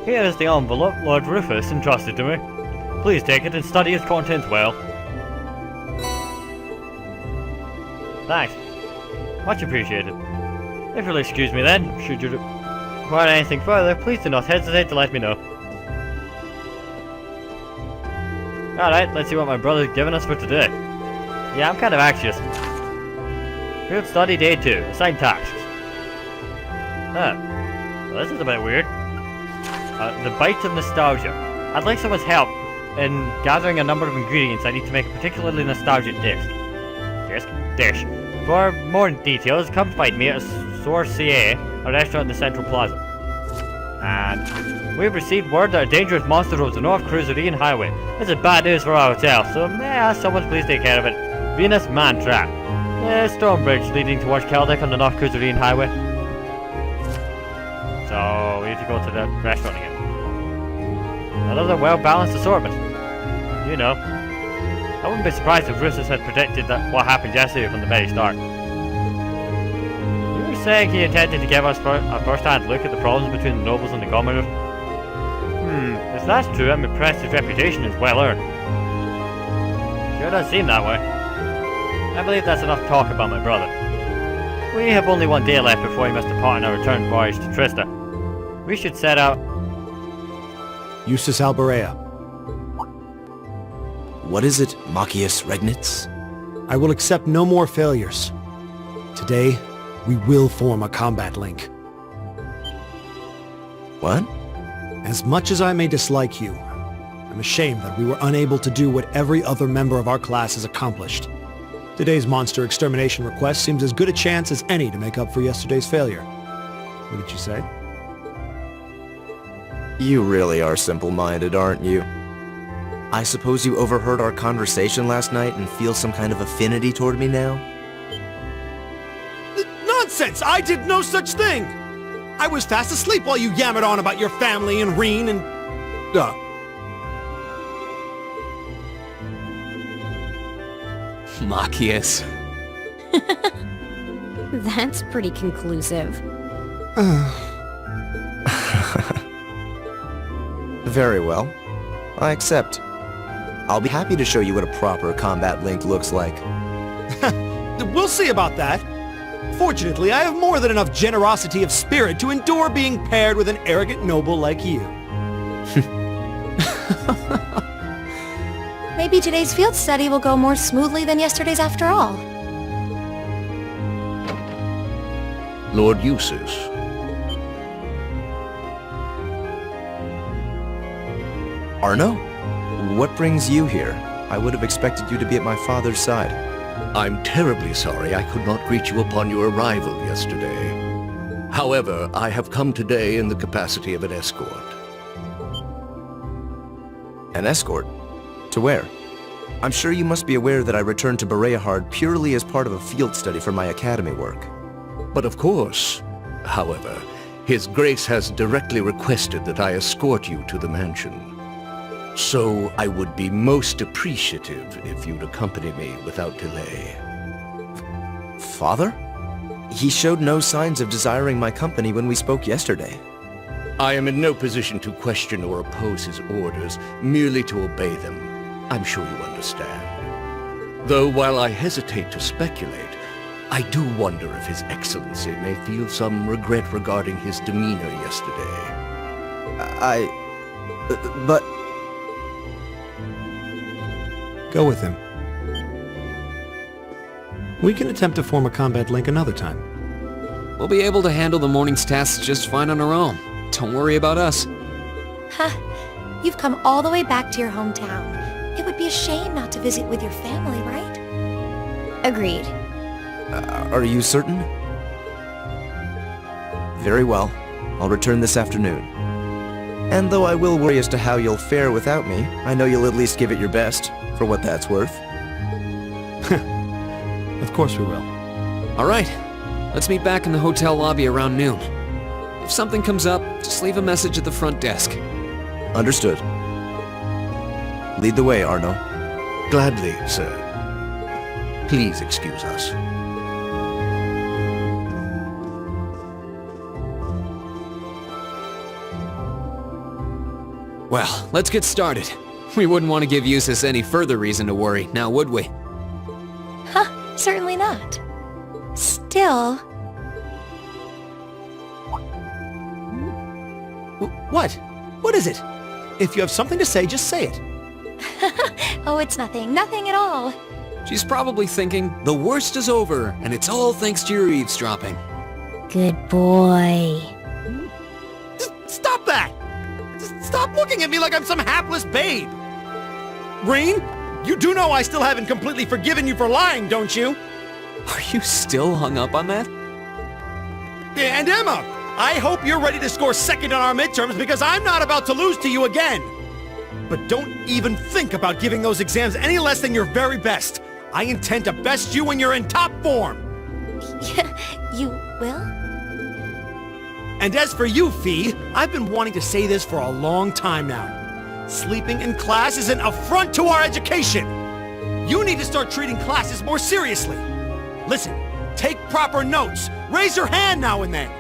Here is the envelope Lord Rufus entrusted to me. Please take it and study its contents well. Thanks. Much appreciated. If you'll excuse me then, should you require anything further, please do not hesitate to let me know. Alright, let's see what my brother's given us for today. Yeah, I'm kind of anxious. Field study day 2, assigned tasks. Huh. Well, this is a bit weird. The bite of nostalgia. I'd like someone's help in gathering a number of ingredients I need to make a particularly nostalgic dish. For more details, come find me at Sorcier, a restaurant in the Central Plaza. And we've received word that a dangerous monster roams the North Cruiserine Highway. This is bad news for our hotel, so may I ask someone to please take care of it. Venus Mantrap. Stone bridge leading towards Keldic on the North Cruiserine Highway. So, we need to go to the restaurant again. Another well-balanced assortment. You know. I wouldn't be surprised if Rufus had predicted that what happened yesterday from the very start. You were saying he intended to give us a first-hand look at the problems between the nobles and the commoners? If that's true, I'm impressed his reputation is well earned. Sure does seem that way. I believe that's enough talk about my brother. We have only one day left before he must depart on our return voyage to Trista. We should set out... Eustace Alberea. What is it, Machias Regnitz? I will accept no more failures. Today, we will form a combat link. What? As much as I may dislike you, I'm ashamed that we were unable to do what every other member of our class has accomplished. Today's monster extermination request seems as good a chance as any to make up for yesterday's failure. What did you say? You really are simple-minded, aren't you? I suppose you overheard our conversation last night and feel some kind of affinity toward me now? Nonsense! I did no such thing! I was fast asleep while you yammered on about your family and Reen and... Machias. That's pretty conclusive. Very well. I accept. I'll be happy to show you what a proper combat link looks like. We'll see about that. Fortunately, I have more than enough generosity of spirit to endure being paired with an arrogant noble like you. Maybe today's field study will go more smoothly than yesterday's after all. Lord Eustace. Arno? What brings you here? I would have expected you to be at my father's side. I'm terribly sorry I could not greet you upon your arrival yesterday. However, I have come today in the capacity of an escort. An escort? To where? I'm sure you must be aware that I returned to Bereahard purely as part of a field study for my academy work. But of course, however, His Grace has directly requested that I escort you to the mansion. So I would be most appreciative if you'd accompany me without delay. Father? He showed no signs of desiring my company when we spoke yesterday. I am in no position to question or oppose his orders, merely to obey them. I'm sure you understand. Though while I hesitate to speculate, I do wonder if His Excellency may feel some regret regarding his demeanor yesterday. But... Go with him. We can attempt to form a combat link another time. We'll be able to handle the morning's tasks just fine on our own. Don't worry about us. Huh. You've come all the way back to your hometown. It would be a shame not to visit with your family, right? Agreed. Are you certain? Very well. I'll return this afternoon. And though I will worry as to how you'll fare without me, I know you'll at least give it your best, for what that's worth. Of course we will. All right. Let's meet back in the hotel lobby around noon. If something comes up, just leave a message at the front desk. Understood. Lead the way, Arno. Gladly, sir. Please excuse us. Well, let's get started. We wouldn't want to give Eustace any further reason to worry, now would we? Huh, certainly not. Still... What? What is it? If you have something to say, just say it. Oh, it's nothing. Nothing at all. She's probably thinking, the worst is over, and it's all thanks to your eavesdropping. Good boy. Just stop that! Just stop looking at me like I'm some hapless babe! Green, you do know I still haven't completely forgiven you for lying, don't you? Are you still hung up on that? And Emma, I hope you're ready to score second on our midterms because I'm not about to lose to you again. But don't even think about giving those exams any less than your very best. I intend to best you when you're in top form. You will? And as for you, Fee, I've been wanting to say this for a long time now. Sleeping in class is an affront to our education. You need to start treating classes more seriously. Listen, take proper notes. Raise your hand now and then.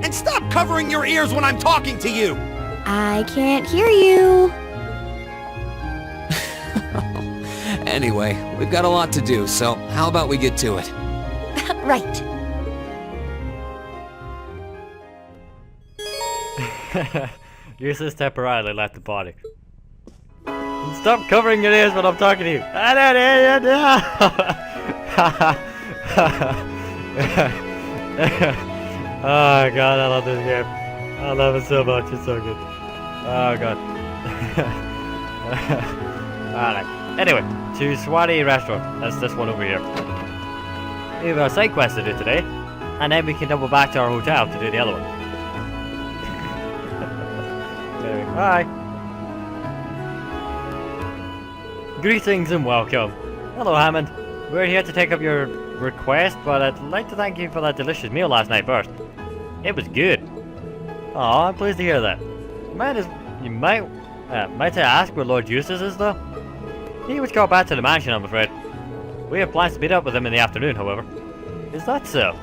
And stop covering your ears when I'm talking to you. I can't hear you. Anyway, we've got a lot to do, so how about we get to it? Right. Eustace temporarily left the party. Stop covering your ears when I'm talking to you. I don't hear you now. Oh god, I love this game. I love it so much. It's so good. Oh god. Alright. Anyway, to Swati Restaurant. That's this one over here. We have a side quest to do today, and then we can double back to our hotel to do the other one. Anyway, bye. Greetings and welcome. Hello, Hammond. We're here to take up your request, but I'd like to thank you for that delicious meal last night first. It was good. Aw, I'm pleased to hear that. Might I ask where Lord Eustace is, though? He was called back to the mansion, I'm afraid. We have plans to meet up with him in the afternoon, however. Is that so?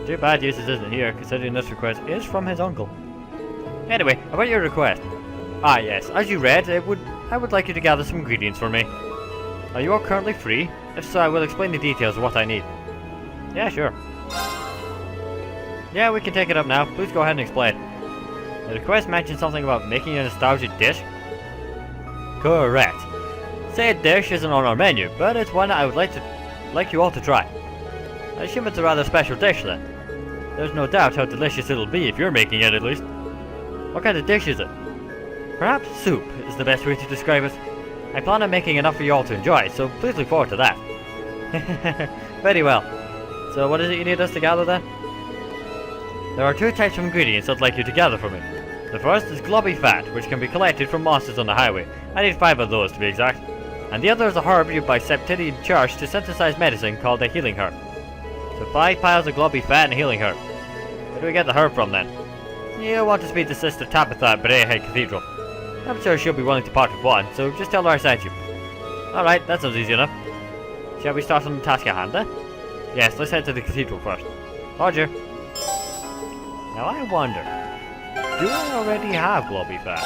Too bad Eustace isn't here, considering this request is from his uncle. Anyway, about your request. Ah yes, as you read, I would like you to gather some ingredients for me. Are you all currently free? If so, I will explain the details of what I need. Yeah, sure. Yeah, we can take it up now. Please go ahead and explain. The request mentioned something about making a nostalgic dish? Correct. Said dish isn't on our menu, but it's one I would like you all to try. I assume it's a rather special dish then. There's no doubt how delicious it'll be if you're making it at least. What kind of dish is it? Perhaps soup is the best way to describe it. I plan on making enough for you all to enjoy, so please look forward to that. Very well. So what is it you need us to gather then? There are two types of ingredients I'd like you to gather for me. The first is globby fat, which can be collected from monsters on the highway. I need 5 of those to be exact. And the other is a herb used by Septimian Church to synthesize medicine called a healing herb. So 5 piles of globby fat and a healing herb. Where do we get the herb from then? You'll want to speak to Sister Tabitha at Braehead Cathedral. I'm sure she'll be willing to part with one, so just tell her I sent you. Alright, that sounds easy enough. Shall we start on the task at hand then? Yes, let's head to the cathedral first. Roger. Now I wonder, do I already have globby fat?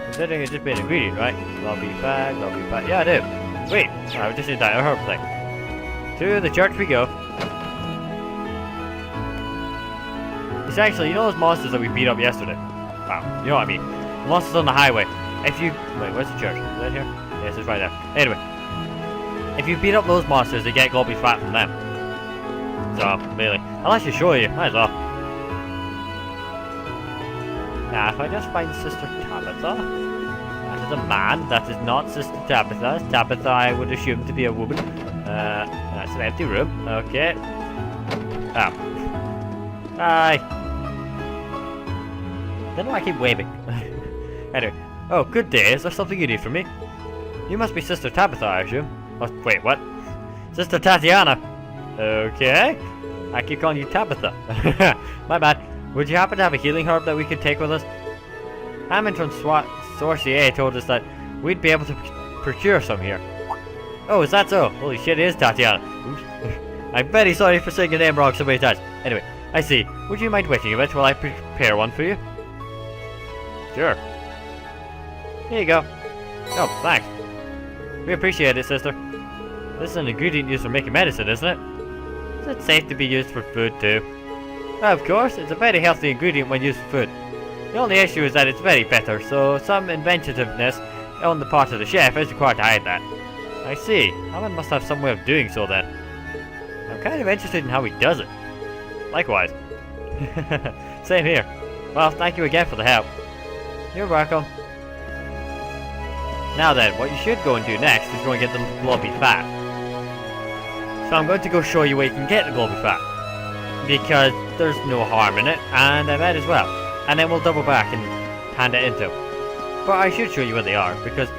Considering it's just been an ingredient, right? Globby fat, yeah I do. Sweet, I just need that herb thing. To the church we go. Essentially, you know those monsters that we beat up yesterday? Wow, you know what I mean. The monsters on the highway. If you... Wait, where's the church? Is that here? Yes, it's right there. Anyway. If you beat up those monsters, you get globby fat from them. So, really. I'll actually show you. Might as well. Now, if I just find Sister Tabitha... That is a man. That is not Sister Tabitha. Tabitha, I would assume to be a woman. That's an empty room. Okay. Ah. Hi. Then why I keep waving? Anyway. Oh, good day. Is there something you need from me? You must be Sister Tabitha, I assume. Oh, wait, what? Sister Tatiana. Okay. I keep calling you Tabitha. My bad. Would you happen to have a healing herb that we could take with us? Hammond from Sorcier told us that we'd be able to procure some here. Oh, is that so? Holy shit, it is Tatiana. Oops. I'm very sorry for saying your name wrong so many times. Anyway, I see. Would you mind waiting a bit while I prepare one for you? Sure. Here you go. Oh, thanks. We appreciate it, sister. This is an ingredient used for making medicine, isn't it? Is it safe to be used for food too? Of course, it's a very healthy ingredient when used for food. The only issue is that it's very bitter, so some inventiveness on the part of the chef is required to hide that. I see. Hammond must have some way of doing so then. I'm kind of interested in how he does it. Likewise. Same here. Well, thank you again for the help. You're welcome. Now then, what you should go and do next is go and get the globby fat. So I'm going to go show you where you can get the globby fat. Because there's no harm in it, and I might as well. And then we'll double back and hand it into. But I should show you where they are, because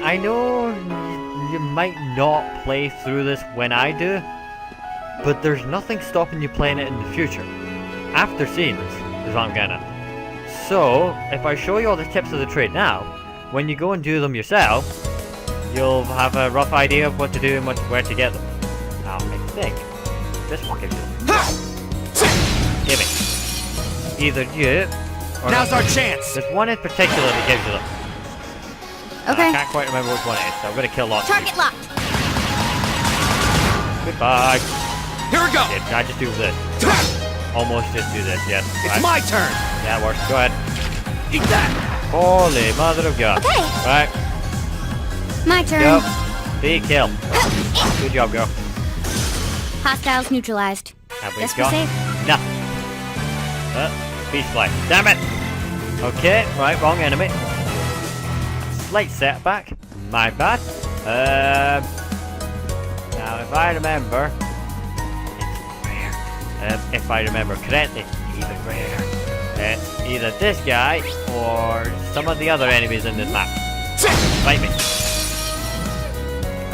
I know you might not play through this when I do, but there's nothing stopping you playing it in the future. After seeing this, is what I'm getting at. So, if I show you all the tips of the trade now, when you go and do them yourself, you'll have a rough idea of what to do and where to get them. Now, I think this one gives you them. Give me. Either you or Now's our chance! there's one in particular that gives you them. Okay. I can't quite remember which one it is, so I'm gonna kill lots of Target you. locked. Goodbye. Here we go! Yeah, can I just do this? Almost just do this, yes. It's Right. my turn! Yeah, it works. Go ahead. Eat that! Holy mother of God. Okay. Right. My turn. Go. Be killed. Good job, girl. Hostiles neutralized. Have we Guess we're got safe. nothing? Beast flight. Damn it! Okay, right, wrong enemy. Slight setback. My bad. Now, if I remember, it's rare. If I remember correctly, even rare. It's either this guy or some of the other enemies in this map. Fight me.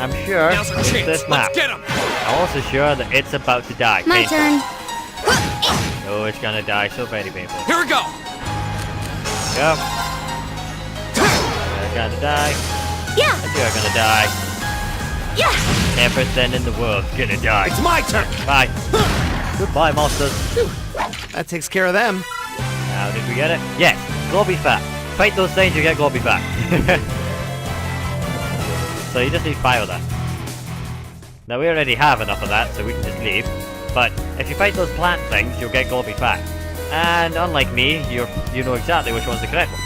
I'm sure Now's our it's chance. this map. Let's get him! I'm also sure that it's about to die. My painfully. turn. Oh, it's gonna die so very painfully. Here we go! Go. You're gonna die. Yeah. And you're gonna die. Yeah. Everything in the world's gonna die. It's my turn! Bye. Goodbye, monsters. That takes care of them. Now, did we get it? Yes. Globby fat. Fight those things, you get globby fat. So you just need 5 of that. Now, we already have enough of that, so we can just leave. But if you fight those plant things, you'll get globby fat. And unlike me, you know exactly which one's the correct one.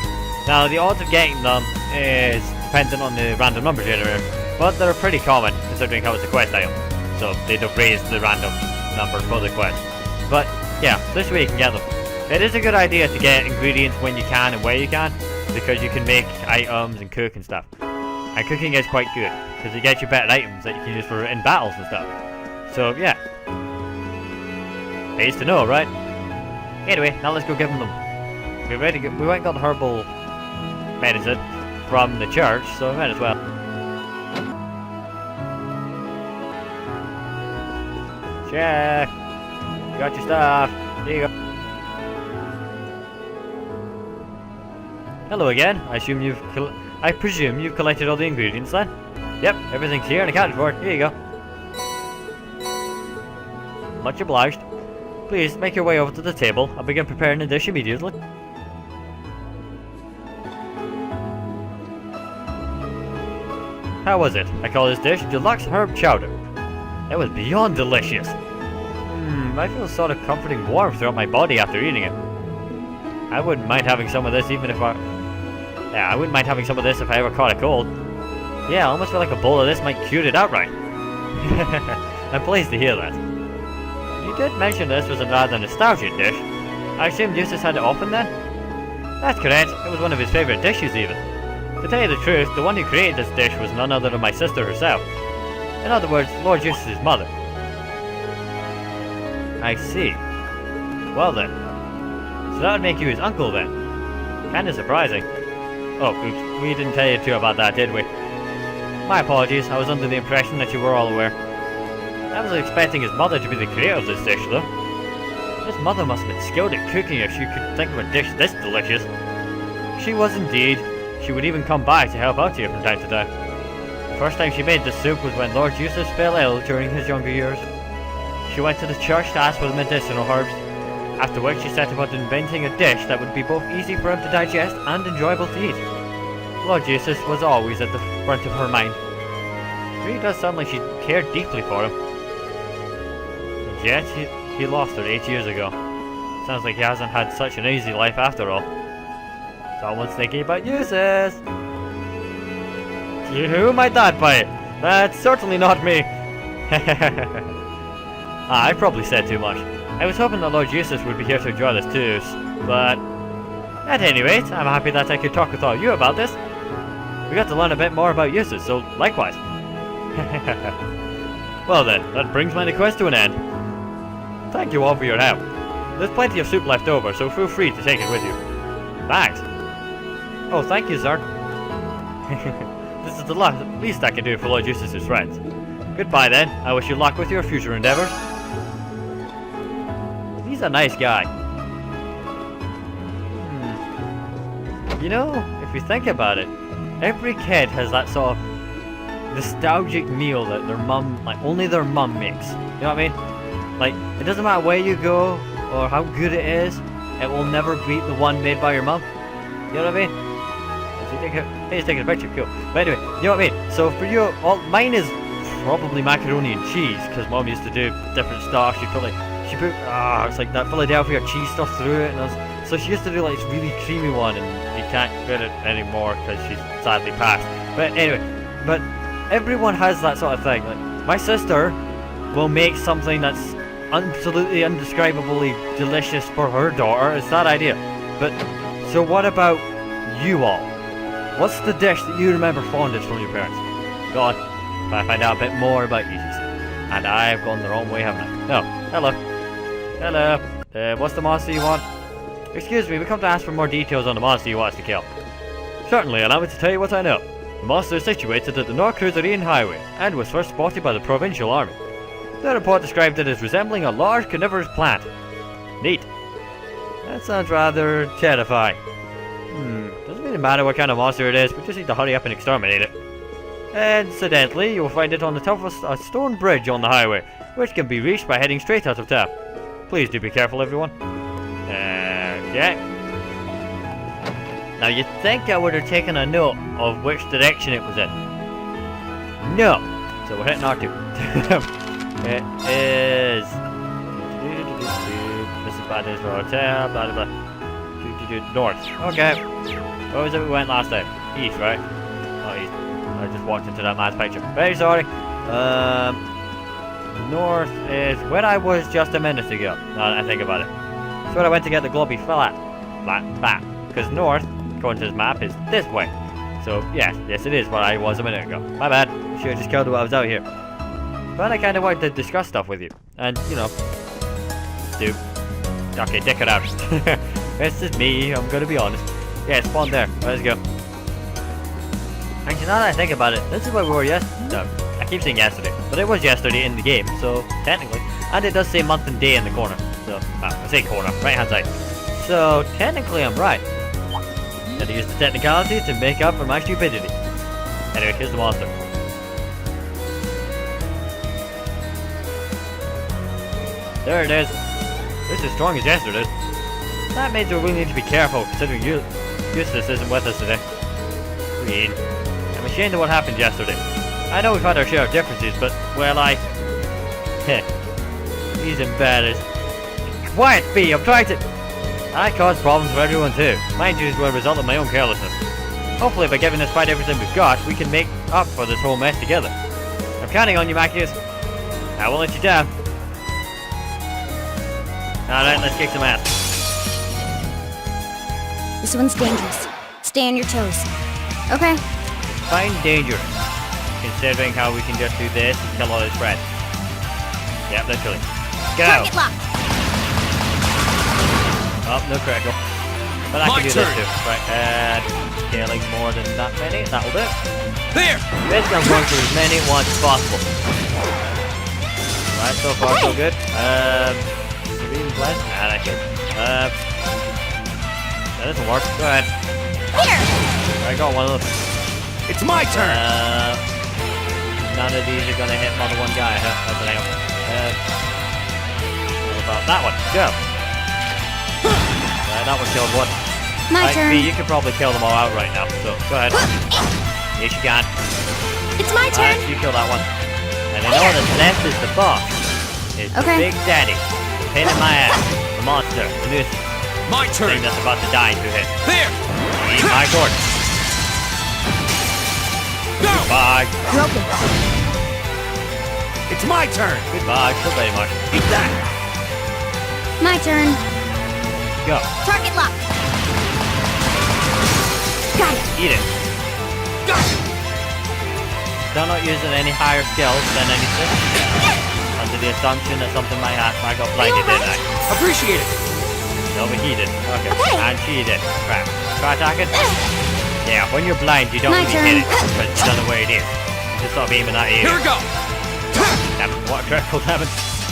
Now, the odds of getting them is dependent on the random number generator, but they're pretty common considering how it's a quest item. So they'd have raised the random number for the quest. But yeah, this way you can get them. It is a good idea to get ingredients when you can and where you can, because you can make items and cook and stuff. And cooking is quite good, because it gets you better items that you can use for in battles and stuff. So yeah. Pays to know, right? Anyway, now let's go give them them. We went and got the herbal medicine from the church, so we might as well. Chef! You got your stuff. Here you go. Hello again. I presume you've collected all the ingredients then? Yep, everything's here and accounted for. Here you go. Much obliged. Please, make your way over to the table. I'll begin preparing the dish immediately. How was it? I call this dish Deluxe Herb Chowder. It was beyond delicious. I feel sort of comforting warmth throughout my body after eating it. I wouldn't mind having some of this even if I wouldn't mind having some of this if I ever caught a cold. Yeah, I almost feel like a bowl of this might cure it outright. I'm pleased to hear that. You did mention this was a rather nostalgic dish. I assume Eustace had it often then? That's correct, it was one of his favourite dishes even. To tell you the truth, the one who created this dish was none other than my sister herself. In other words, Lord Eustace's mother. I see. Well then. So that would make you his uncle then. Kinda surprising. Oh, oops, we didn't tell you too about that, did we? My apologies, I was under the impression that you were all aware. I was expecting his mother to be the creator of this dish, though. His mother must have been skilled at cooking if she could think of a dish this delicious. She was indeed. She would even come by to help out here from time to time. The first time she made this soup was when Lord Eustace fell ill during his younger years. She went to the church to ask for the medicinal herbs, after which she set about inventing a dish that would be both easy for him to digest and enjoyable to eat. Lord Eustace was always at the front of her mind. It really does sound like she cared deeply for him. And yet, he lost her 8 years ago. Sounds like he hasn't had such an easy life after all. Someone's thinking about Eustace! Who might that be? That's certainly not me! I probably said too much. I was hoping that Lord Eustace would be here to enjoy this too, but... At any rate, I'm happy that I could talk with all you about this. We got to learn a bit more about Eustace, so likewise. Well then, that brings my quest to an end. Thank you all for your help. There's plenty of soup left over, so feel free to take it with you. Thanks. Oh, thank you, Zard. This is the least I can do for Lord Eustace's friends. Goodbye then. I wish you luck with your future endeavors. He's a nice guy. You know, if you think about it, every kid has that sort of nostalgic meal that their mum, like only their mum makes. You know what I mean? Like, it doesn't matter where you go or how good it is, it will never beat the one made by your mum. You know what I mean? He's taking a picture, cool. But anyway, you know what I mean? So for you, mine is probably macaroni and cheese, because mum used to do different stuff. She put it's like that Philadelphia cheese stuff through it, and so she used to do like this really creamy one, and you can't get it anymore because she's sadly passed. But anyway, but everyone has that sort of thing. Like my sister will make something that's absolutely indescribably delicious for her daughter. It's that idea. But so what about you all? What's the dish that you remember fondest from your parents? Go on, if I find out a bit more about you. And I've gone the wrong way, haven't I? No. Hello. Hello. What's the monster you want? Excuse me, we come to ask for more details on the monster you want us to kill. Certainly, allow me to tell you what I know. The monster is situated at the North Cruzerian Highway, and was first spotted by the Provincial Army. The report described it as resembling a large carnivorous plant. Neat. That sounds rather terrifying. Doesn't really matter what kind of monster it is, we just need to hurry up and exterminate it. Incidentally, you will find it on the top of a stone bridge on the highway, which can be reached by heading straight out of town. Please do be careful, everyone. Okay. Now you'd think I would have taken a note of which direction it was in. No! So we're hitting R2. It is... This is bad news for our hotel, blah blah blah. North. Okay. Where was it we went last time? East, right? Oh, east. I just walked into that man's picture. Very sorry. North is where I was just a minute ago. Now that I think about it. That's where I went to get the globby flat. Because north, according to his map, is this way. So, yes, it is where I was a minute ago. My bad. Should have just killed it while I was out here. But I kind of wanted to discuss stuff with you. And, you know, dude. Okay, dick it out. This is me, I'm gonna be honest. Yeah, spawn there. Let's go. Actually, now that I think about it, this is where we were yesterday. No, I keep saying yesterday, but it was yesterday in the game, so technically. And it does say month and day in the corner. So, I say corner, right hand side. So, technically I'm right. Gotta use the technicality to make up for my stupidity. Anyway, here's the monster. There it is. It's as strong as yesterday's. That means we really need to be careful, considering Eustace isn't with us today. Green. I'm ashamed of what happened yesterday. I know we've had our share of differences, but, well, he's embarrassed. Quiet, B, I'm trying to... I caused problems for everyone too. Mind you, were a result of my own carelessness. Hopefully, by giving this fight everything we've got, we can make up for this whole mess together. I'm counting on you, Machias. I won't let you down. Alright, let's kick some ass. This one's dangerous. Stay on your toes. Okay. Find dangerous. Considering how we can just do this and kill all his friends. Yep, literally. Go! Target locked. Oh, no critical. But I can do this too. Right, scaling more than that many. That'll do. There! Basically, I'm going for as many at once as possible. Right, so far so good. Serene Bless? Nah, that's good. That doesn't work. Go ahead. Here! I got one of them. It's my turn! None of these are gonna hit more than one guy, huh? That's an angle. What about that one? Go! That one killed one. My Right, turn. V, you could probably kill them all out right now, so go ahead. Yes, you can. It's my turn. You kill that one. And then on the left is the boss. It's the Okay. Big Daddy. The pain in my ass. The monster. The nuisance. My Thing turn. that's about to die into him. There. Eat my cord. Go. Goodbye. Broken. It's my turn! Goodbye. So very much. Eat that! My turn. Go. Target lock. Got it. Eat it. Go. Still not using any higher skills than anything. Under the assumption that something might happen. I got blinded, didn't I? Appreciate it. Overheated. Okay. Okay. And cheated. Crap. Try attacking? Yeah, when you're blind, you don't My really hit turn. it. Because you don't know where it is. You just stop aiming at it. Here we go. Damn it, what a critical damage.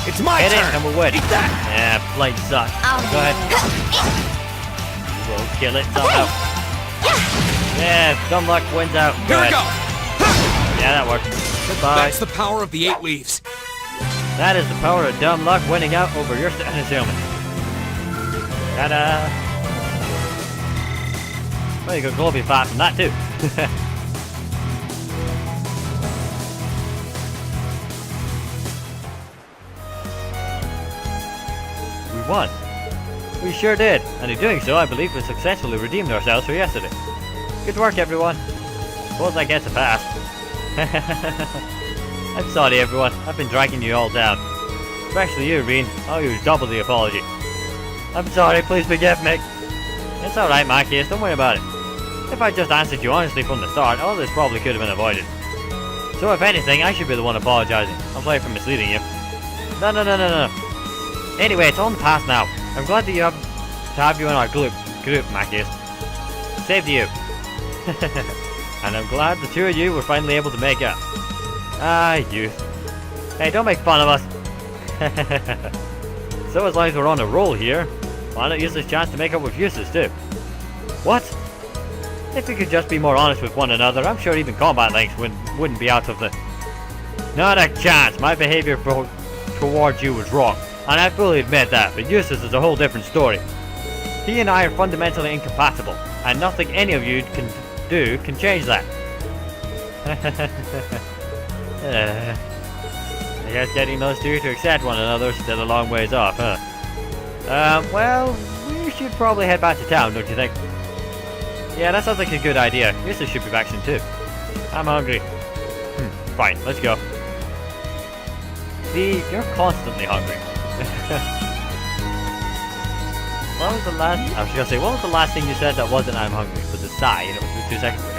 It's my Hit it turn! and we'll win. Eat that! Yeah, blind sucks. Go ahead. We'll kill it somehow. Yeah, dumb luck wins out. Here we ahead. go. Yeah, that worked. Goodbye. That's the power of the 8 leaves. That is the power of dumb luck winning out over your status ailment. Ta-da! Well, you could go be fast from that too. We won. We sure did, and in doing so, I believe we successfully redeemed ourselves for yesterday. Good work, everyone. Suppose I get a pass. I'm sorry, everyone. I've been dragging you all down. Especially you, Reen. I'll use double the apology. I'm sorry, please forgive me. It's alright, Machias, don't worry about it. If I just answered you honestly from the start, all this probably could have been avoided. So if anything, I should be the one apologizing. I'm sorry for misleading you. No. Anyway, it's all in the past now. I'm glad that to have you in our group, Machias. Saved you. And I'm glad the two of you were finally able to make up. Ah, youth. Hey, don't make fun of us. So as long as we're on a roll here, why not use this chance to make up with Eustace too? What? If we could just be more honest with one another, I'm sure even combat links wouldn't be out of the... Not a chance. My behavior towards you was wrong, and I fully admit that, but Eustace is a whole different story. He and I are fundamentally incompatible, and nothing any of you can do can change that. I guess getting those two to accept one another is still a long ways off, huh? Well, we should probably head back to town, don't you think? Yeah, that sounds like a good idea. Eustace should be back soon too. I'm hungry. Fine, let's go. See, you're constantly hungry. What was the last... I was gonna say, what was the last thing you said that wasn't I'm hungry? It was a sigh, and it was 2 seconds ago.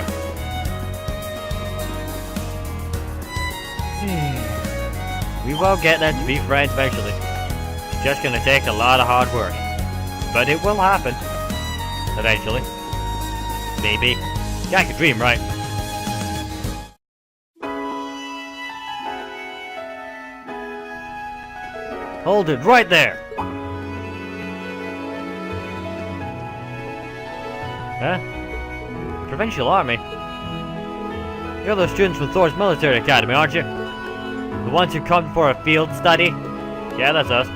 We will get there to be friends eventually. It's just gonna take a lot of hard work. But it will happen. Eventually. Maybe. Yeah, I could dream, right? Hold it right there! Huh? Provincial Army? You're those students from Thor's Military Academy, aren't you? The ones who come for a field study? Yeah, that's us.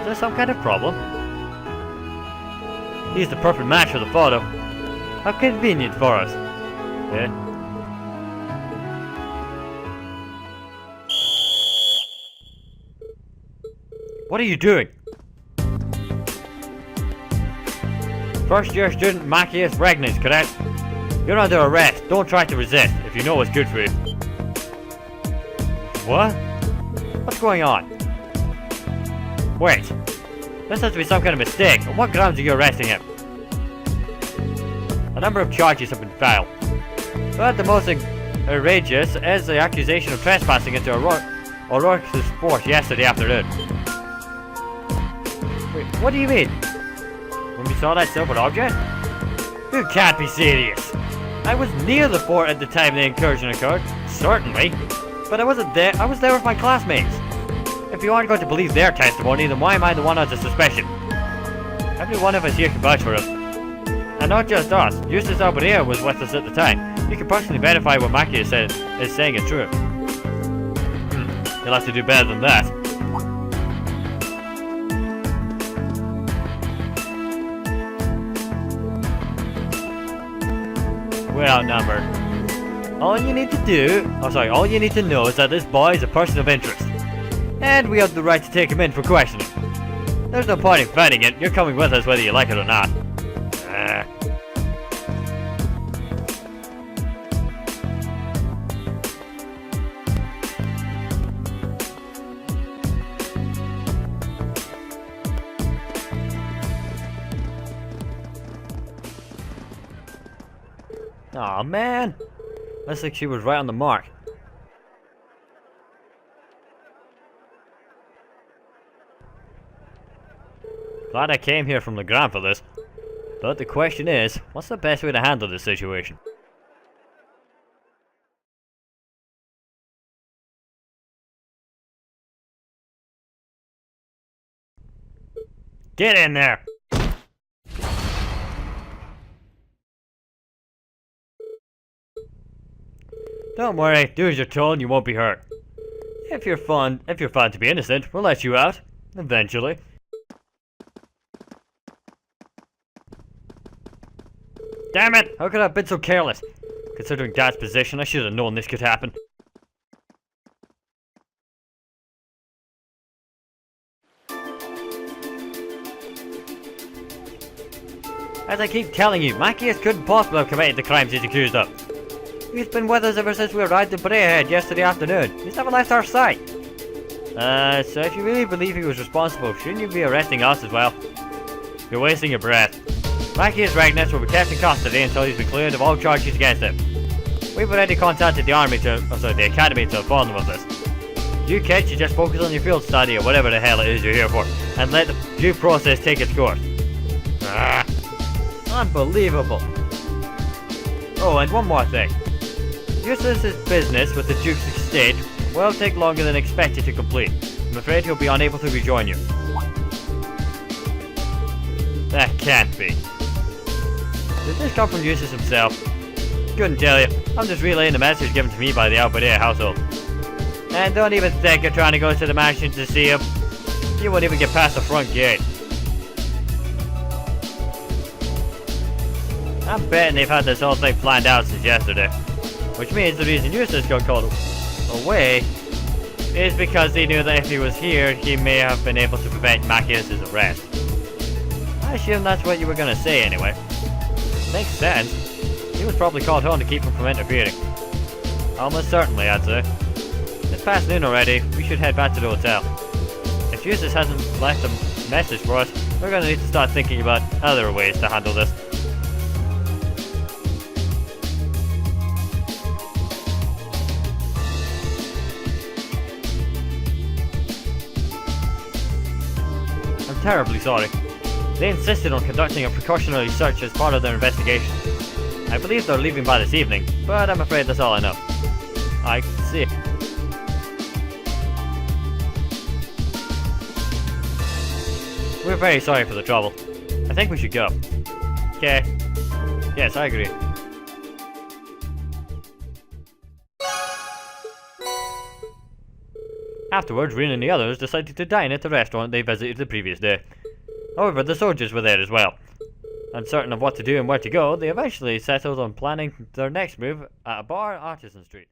Is there some kind of problem? He's the perfect match for the photo. How convenient for us. Yeah. What are you doing? First year student Machias Regnans, correct? You're under arrest. Don't try to resist if you know what's good for you. What? What's going on? Wait. This has to be some kind of mistake. On what grounds are you arresting him? A number of charges have been filed. But the most outrageous is the accusation of trespassing into O'Rourke's fort yesterday afternoon. Wait, what do you mean? When we saw that silver object? You can't be serious. I was near the fort at the time the incursion occurred, certainly. But I wasn't there. I was there with my classmates. If you aren't going to believe their testimony, then why am I the one under suspicion? Every one of us here can vouch for us. And not just us. Eustace Alberia was with us at the time. You can personally verify what Mackie is saying is true. You'll have to do better than that. We're outnumbered. All you need to know is that this boy is a person of interest. And we have the right to take him in for questioning. There's no point in fighting it. You're coming with us whether you like it or not. Aw, man. Looks like she was right on the mark. Glad I came here from Legrand for this. But the question is, what's the best way to handle this situation? Get in there! Don't worry, do as you're told and you won't be hurt. If you're found to be innocent, we'll let you out. Eventually. Damn it! How could I have been so careless? Considering Dad's position, I should have known this could happen. As I keep telling you, Machias couldn't possibly have committed the crimes he's accused of. He's been with us ever since we arrived in Braehead yesterday afternoon. He's never left our sight. So if you really believe he was responsible, shouldn't you be arresting us as well? You're wasting your breath. Machias Regnus will be kept in custody until he's been cleared of all charges against him. We've already contacted the the academy to inform them of this. You kids should just focus on your field study or whatever the hell it is you're here for, and let the due process take its course. Unbelievable. Oh, and one more thing. Eustace's business with the Duke's estate will take longer than expected to complete. I'm afraid he'll be unable to rejoin you. That can't be. Did this come from Eustace himself? Couldn't tell you. I'm just relaying the message given to me by the Albert household. And don't even think you're trying to go to the mansion to see him. You won't even get past the front gate. I'm betting they've had this whole thing planned out since yesterday. Which means the reason Eustace got called away is because he knew that if he was here, he may have been able to prevent Machias' arrest. I assume that's what you were gonna say anyway. Makes sense. He was probably called home to keep him from interfering. Almost certainly, I'd say. It's past noon already, we should head back to the hotel. If Eustace hasn't left a message for us, we're gonna need to start thinking about other ways to handle this. I'm terribly sorry. They insisted on conducting a precautionary search as part of their investigation. I believe they're leaving by this evening, but I'm afraid that's all I know. I see. We're very sorry for the trouble. I think we should go. Okay. Yes, I agree. Afterwards, Rin and the others decided to dine at the restaurant they visited the previous day. However, the soldiers were there as well. Uncertain of what to do and where to go, they eventually settled on planning their next move at a bar at Artisan Street.